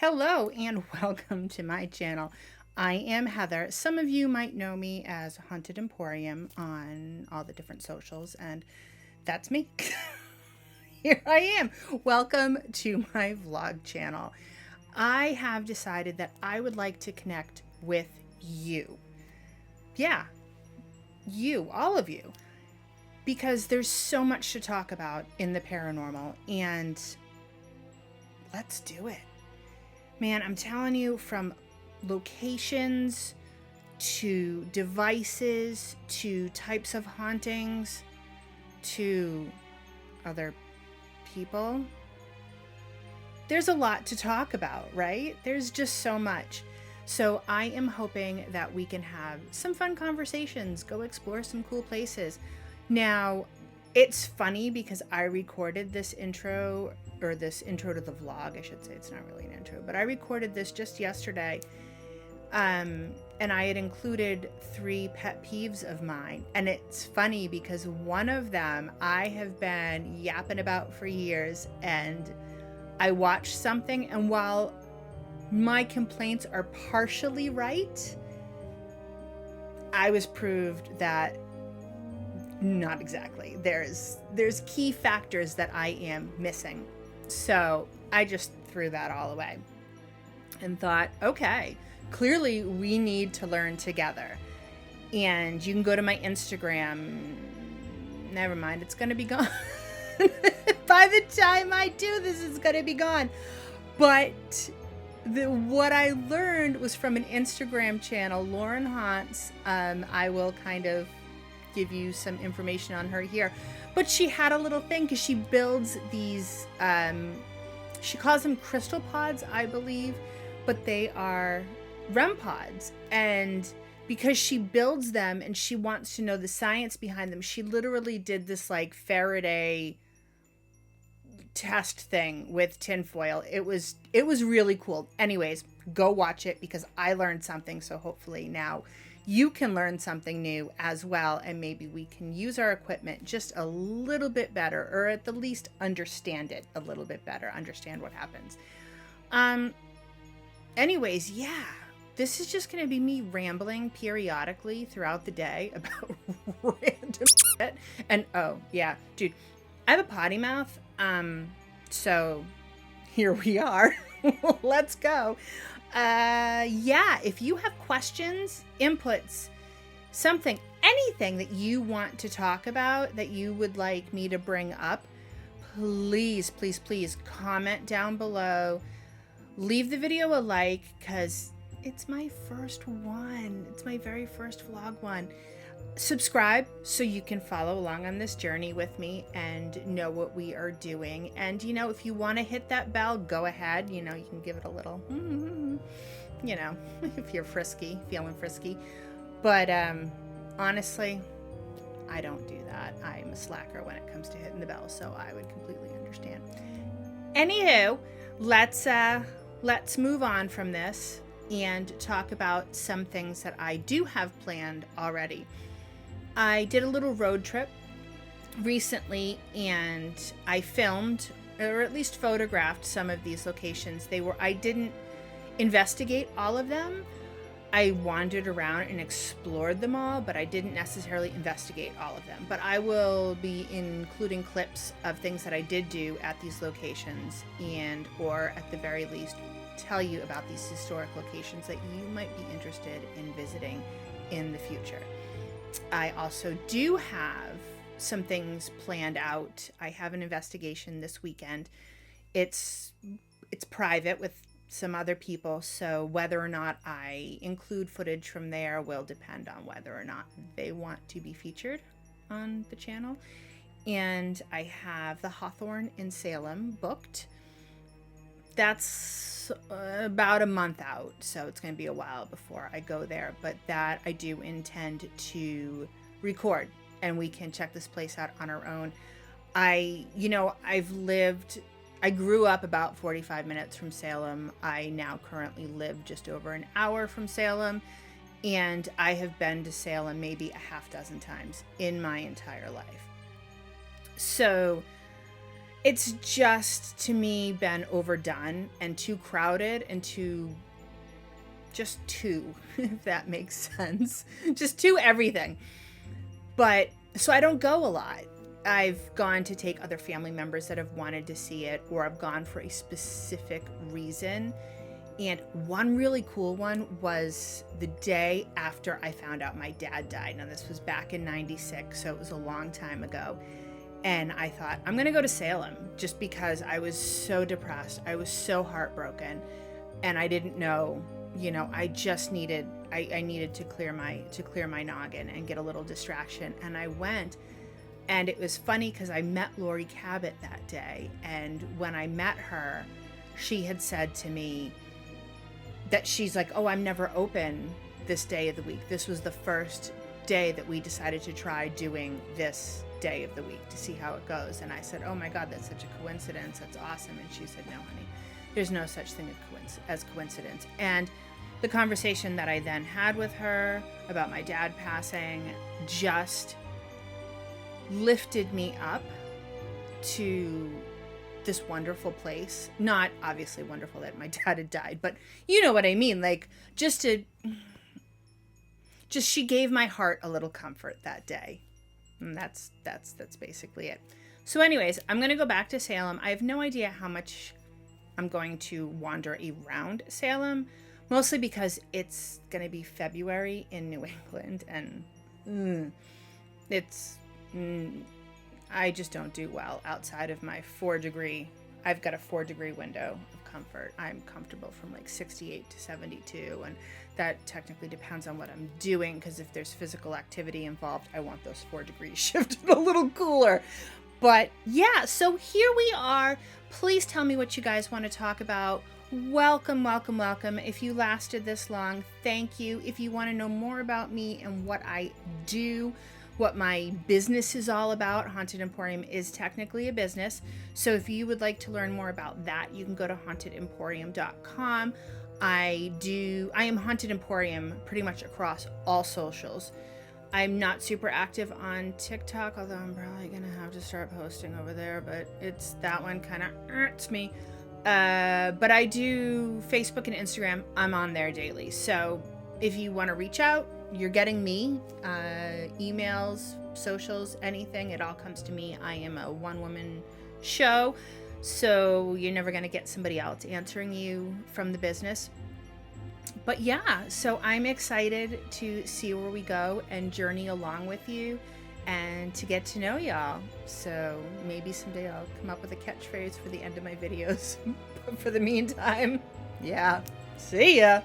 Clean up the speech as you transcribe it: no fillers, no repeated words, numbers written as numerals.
Hello and welcome to my channel. I am Heather. Some of you might know me as Haunted Emporium on all the different socials, and that's me. Here I am. Welcome to my vlog channel. I have decided that I would like to connect with you. Yeah, you, all of you, because there's so much to talk about in the paranormal, and let's do it. Man, I'm telling you, from locations to devices to types of hauntings to other people, there's a lot to talk about, right? There's just so much. So I am hoping that we can have some fun conversations, go explore some cool places. Now, it's funny because I recorded this intro, or this intro to the vlog, I should say. It's not really an intro, but I recorded this just yesterday. And I had included 3 pet peeves of mine. And it's funny because one of them I have been yapping about for years, and I watched something, and while my complaints are partially right, I was proved that not exactly. There's key factors that I am missing. So I just threw that all away and thought, okay, clearly we need to learn together. And you can go to my Instagram. Never mind, it's going to be gone. By the time I do this, it's going to be gone. But what I learned was from an Instagram channel, Lauren Haunts. I will kind of give you some information on her here, but she had a little thing because she builds these she calls them crystal pods, I believe, but they are REM pods. And because she builds them and she wants to know the science behind them, she literally did this like Faraday test thing with tinfoil. It was really cool. Anyways, go watch it because I learned something, so hopefully now you can learn something new as well, and maybe we can use our equipment just a little bit better, or at the least understand it a little bit better, understand what happens. Anyways, yeah, this is just going to be me rambling periodically throughout the day about random shit. And oh yeah, dude, I have a potty mouth, so here we are. Let's go. Yeah, if you have questions, inputs, something, anything that you want to talk about that you would like me to bring up, please, please, please comment down below. Leave the video a like, because it's my first one. It's my very first vlog one. Subscribe so you can follow along on this journey with me and know what we are doing. And you know, if you want to hit that bell, go ahead. You know, you can give it a little you know, if you're frisky, feeling frisky. But honestly, I don't do that. I'm a slacker when it comes to hitting the bell, so I would completely understand. Anywho, let's move on from this and talk about some things that I do have planned already. I did a little road trip recently, and I filmed, or at least photographed, some of these locations. I didn't investigate all of them. I wandered around and explored them all, but I didn't necessarily investigate all of them. But I will be including clips of things that I did do at these locations, and or at the very least tell you about these historic locations that you might be interested in visiting in the future. I also do have some things planned out. I have an investigation this weekend. It's private with some other people, so whether or not I include footage from there will depend on whether or not they want to be featured on the channel. And I have the Hawthorne in Salem booked. That's about a month out, so it's going to be a while before I go there, but that I do intend to record, and we can check this place out on our own. I grew up about 45 minutes from Salem. I now currently live just over an hour from Salem, and I have been to Salem maybe a half dozen times in my entire life. So it's just, to me, been overdone and too crowded and just too, if that makes sense. Just too everything. But, so I don't go a lot. I've gone to take other family members that have wanted to see it, or I've gone for a specific reason. And one really cool one was the day after I found out my dad died. Now, this was back in '96, so it was a long time ago. And I thought, I'm going to go to Salem just because I was so depressed. I was so heartbroken. And I didn't know, I just needed, I needed to clear my noggin and get a little distraction. And I went, and it was funny because I met Lori Cabot that day. And when I met her, she had said to me that she's like, oh, I'm never open this day of the week. This was the first day that we decided to try doing this day of the week to see how it goes. And I said, oh my God, that's such a coincidence. That's awesome. And she said, no, honey, there's no such thing as coincidence. And the conversation that I then had with her about my dad passing just lifted me up to this wonderful place. Not obviously wonderful that my dad had died, but you know what I mean? Like, she gave my heart a little comfort that day. And that's basically it. So anyways, I'm going to go back to Salem. I have no idea how much I'm going to wander around Salem, mostly because it's going to be February in New England, and I just don't do well outside of my 4-degree. I've got a 4-degree window of comfort. I'm comfortable from like 68 to 72, and that technically depends on what I'm doing, because if there's physical activity involved, I want those 4 degrees shifted a little cooler. But yeah, so here we are. Please tell me what you guys want to talk about. Welcome, welcome, welcome. If you lasted this long, thank you. If you want to know more about me and what I do, what my business is all about, Haunted Emporium is technically a business. So if you would like to learn more about that, you can go to hauntedemporium.com. I am Haunted Emporium pretty much across all socials. I'm not super active on TikTok, although I'm probably going to have to start posting over there, but that one kind of hurts me. But I do Facebook and Instagram. I'm on there daily. So if you want to reach out, you're getting me, emails, socials, anything. It all comes to me. I am a one-woman show, so you're never going to get somebody else answering you from the business. But yeah, so I'm excited to see where we go and journey along with you and to get to know y'all. So maybe someday I'll come up with a catchphrase for the end of my videos. But for the meantime, yeah, see ya.